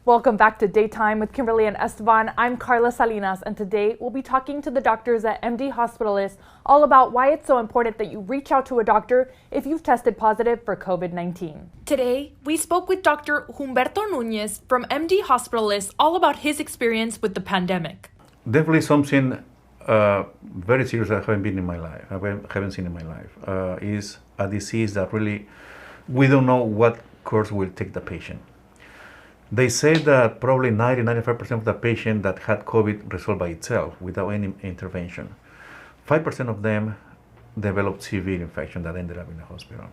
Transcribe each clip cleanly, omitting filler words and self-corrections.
Welcome back to Daytime with Kimberly and Esteban. I'm Carla Salinas, and today we'll be talking to the doctors at MD Hospitalists all about why it's so important that you reach out to a doctor if you've tested positive for COVID-19. Today, we spoke with Dr. Humberto Nunez from MD Hospitalists all about his experience with the pandemic. Definitely something very serious I haven't been in my life, haven't seen in my life, is a disease that really, we don't know what course will take the patient. They say that probably 90-95% of the patient that had COVID resolved by itself without any intervention. 5% of them developed severe infection that ended up in the hospital.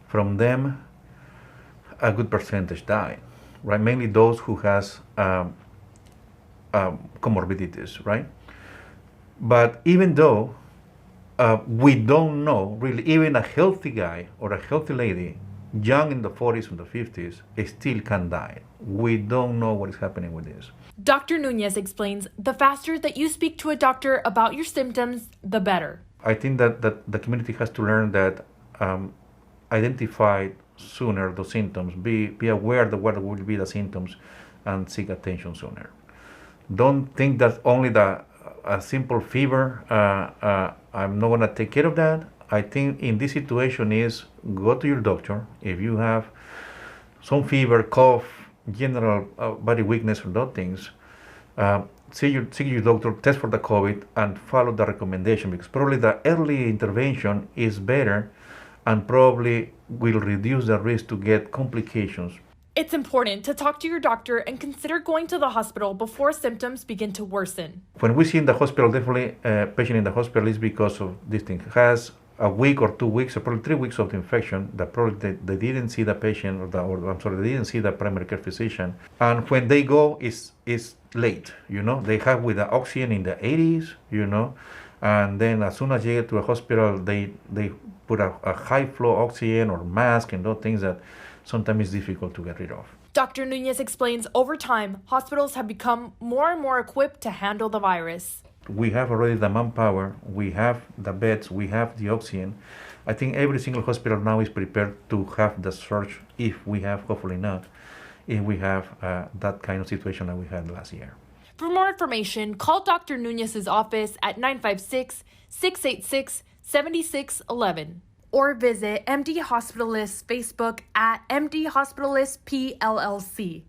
From them, a good percentage died, right? Mainly those who has comorbidities, right? But even though we don't know, really, even a healthy guy or a healthy lady, young in the 40s and the 50s, still can die. We don't know what is happening with this. Dr. Nunez explains the faster that you speak to a doctor about your symptoms, the better. I think that the community has to learn that identify sooner the symptoms, be aware of what will be the symptoms, and seek attention sooner. Don't think that only a simple fever, I'm not going to take care of that. I think in this situation is go to your doctor. If you have some fever, cough, general body weakness or those things, see your doctor, test for the COVID, and follow the recommendation, because probably the early intervention is better and probably will reduce the risk to get complications. It's important to talk to your doctor and consider going to the hospital before symptoms begin to worsen. When we see in the hospital, definitely patient in the hospital is because of this thing. Has a week or 2 weeks or probably 3 weeks of the infection that probably they didn't see the patient they didn't see the primary care physician. And when they go, it's late, They have with the oxygen in the 80s, And then as soon as you get to a hospital, they put a high flow oxygen or mask and those things that sometimes is difficult to get rid of. Dr. Nunez explains over time, hospitals have become more and more equipped to handle the virus. We have already the manpower, we have the beds, we have the oxygen. I think every single hospital now is prepared to have the surge if we have, hopefully not, if we have that kind of situation that we had last year. For more information, call Dr. Nunez's office at 956-686-7611 or visit MD Hospitalists Facebook at MD Hospitalists PLLC.